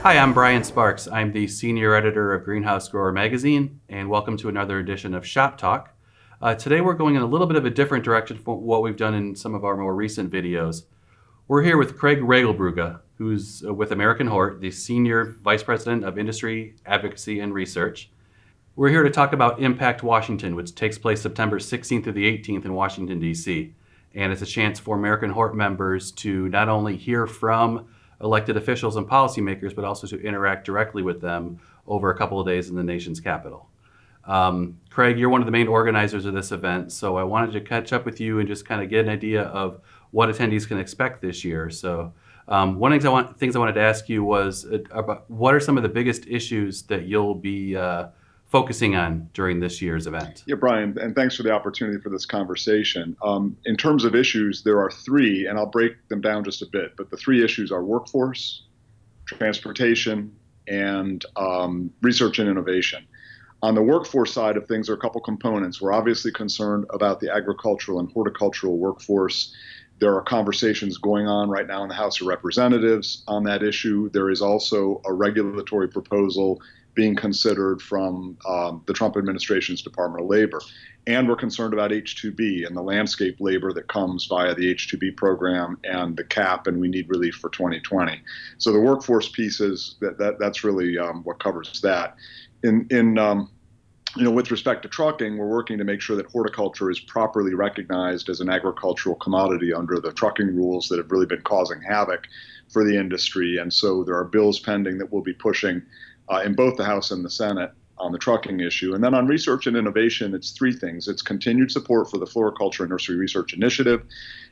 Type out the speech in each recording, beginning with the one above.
Hi, I'm Brian Sparks. I'm the senior editor of Greenhouse Grower Magazine, and welcome to another edition of Shop Talk. Today we're going in a little bit of a different direction from what we've done in some of our more recent videos. We're here with Craig Regelbrugge, who's with AmericanHort, the senior vice president of industry, advocacy, and research. We're here to talk about Impact Washington, which takes place September 16th through the 18th in Washington, D.C. And it's a chance for AmericanHort members to not only hear from elected officials and policymakers, but also to interact directly with them over a couple of days in the nation's capital. Craig, you're one of the main organizers of this event, so I wanted to catch up with you and just kind of get an idea of what attendees can expect this year. So one of the things I wanted to ask you was about what are some of the biggest issues that you'll be focusing on during this year's event? Yeah, Brian, and thanks for the opportunity for this conversation. In terms of issues, there are three, and I'll break them down just a bit, but the three issues are workforce, transportation, and research and innovation. On the workforce side of things, there are a couple components. We're obviously concerned about the agricultural and horticultural workforce. There are conversations going on right now in the House of Representatives on that issue. There is also a regulatory proposal being considered from the Trump administration's Department of Labor. And we're concerned about H-2B and the landscape labor that comes via the H-2B program and the cap, and we need relief for 2020. So the workforce pieces, that's really what covers that. With respect to trucking, we're working to make sure that horticulture is properly recognized as an agricultural commodity under the trucking rules that have really been causing havoc for the industry. And so there are bills pending that we'll be pushing in both the House and the Senate on the trucking issue. And then on research and innovation, it's three things. It's continued support for the Floriculture and Nursery Research Initiative.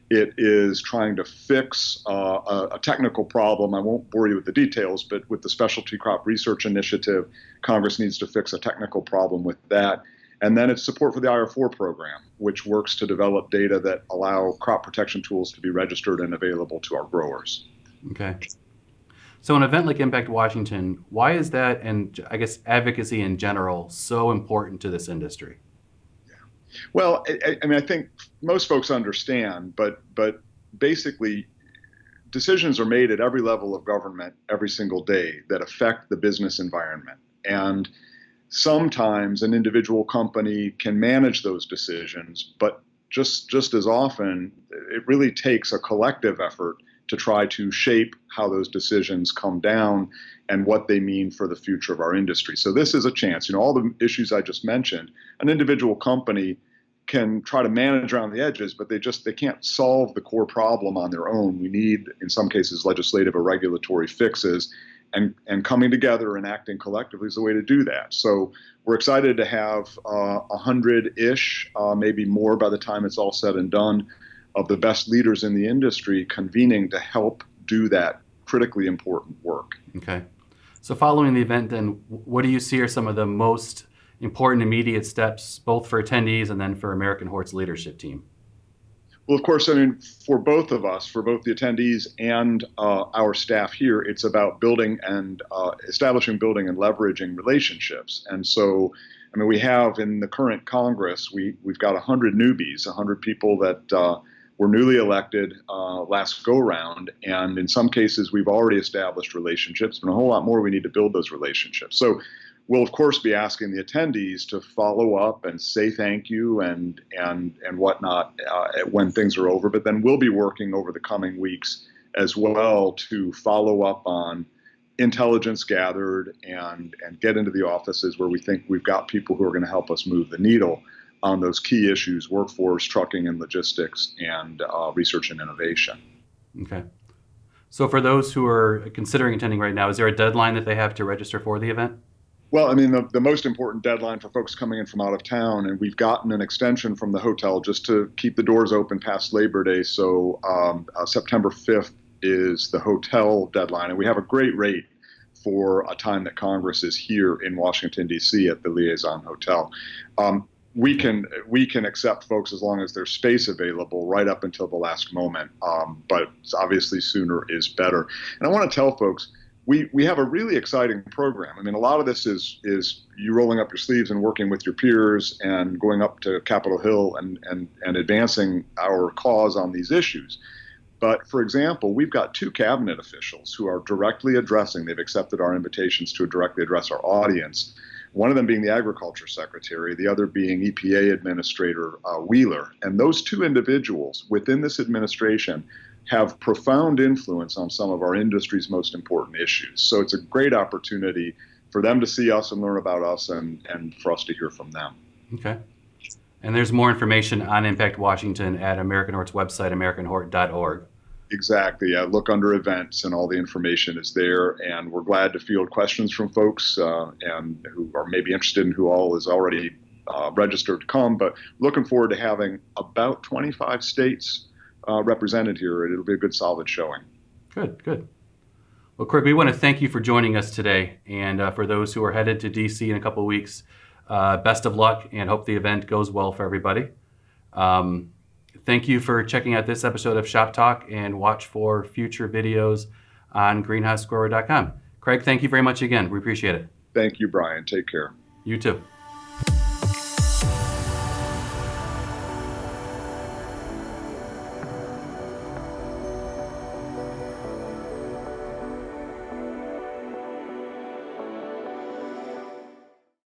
It is trying to fix a technical problem. I won't bore you with the details, but with the Specialty Crop Research Initiative, Congress needs to fix a technical problem with that. And then it's support for the IR4 program, which works to develop data that allow crop protection tools to be registered and available to our growers. Okay. So an event like Impact Washington, why is that, and I guess advocacy in general, so important to this industry? Well, I think most folks understand, but basically decisions are made at every level of government every single day that affect the business environment. And sometimes an individual company can manage those decisions, but just as often, it really takes a collective effort to try to shape how those decisions come down and what they mean for the future of our industry. So this is a chance. All the issues I just mentioned, an individual company can try to manage around the edges, but they can't solve the core problem on their own. We need, in some cases, legislative or regulatory fixes, and coming together and acting collectively is the way to do that. So we're excited to have 100-ish, maybe more by the time it's all said and done, of the best leaders in the industry convening to help do that critically important work. Okay. So following the event, then, what do you see are some of the most important immediate steps, both for attendees and then for AmericanHort's leadership team? Well, of course, for both of us, for both the attendees and our staff here, it's about building and establishing, building, and leveraging relationships. And so, we have in the current Congress, we've got 100 newbies, 100 people that were newly elected last go-round, and in some cases we've already established relationships, but a whole lot more we need to build those relationships. So we'll of course be asking the attendees to follow up and say thank you and whatnot when things are over, but then we'll be working over the coming weeks as well to follow up on intelligence gathered and get into the offices where we think we've got people who are going to help us move the needle on those key issues: workforce, trucking and logistics, and research and innovation. Okay. So for those who are considering attending right now, is there a deadline that they have to register for the event? Well, the most important deadline for folks coming in from out of town, and we've gotten an extension from the hotel just to keep the doors open past Labor Day. So September 5th is the hotel deadline, and we have a great rate for a time that Congress is here in Washington, D.C. at the Liaison Hotel. We can accept folks as long as there's space available right up until the last moment, but obviously sooner is better. And I want to tell folks, we have a really exciting program. A lot of this is you rolling up your sleeves and working with your peers and going up to Capitol Hill and advancing our cause on these issues. But for example, we've got two cabinet officials who are directly addressing, they've accepted our invitations to directly address our audience. One of them being the Agriculture Secretary, the other being EPA Administrator Wheeler. And those two individuals within this administration have profound influence on some of our industry's most important issues. So it's a great opportunity for them to see us and learn about us, and for us to hear from them. Okay. And there's more information on Impact Washington at AmericanHort's website, AmericanHort.org. Exactly. Look under events, and all the information is there. And we're glad to field questions from folks and who are maybe interested in who all is already registered to come. But looking forward to having about 25 states represented here. It'll be a good, solid showing. Good, good. Well, Craig, we want to thank you for joining us today. And for those who are headed to D.C. in a couple of weeks, best of luck, and hope the event goes well for everybody. Thank you for checking out this episode of Shop Talk, and watch for future videos on greenhousegrower.com. Craig, thank you very much again. We appreciate it. Thank you, Brian. Take care. You too.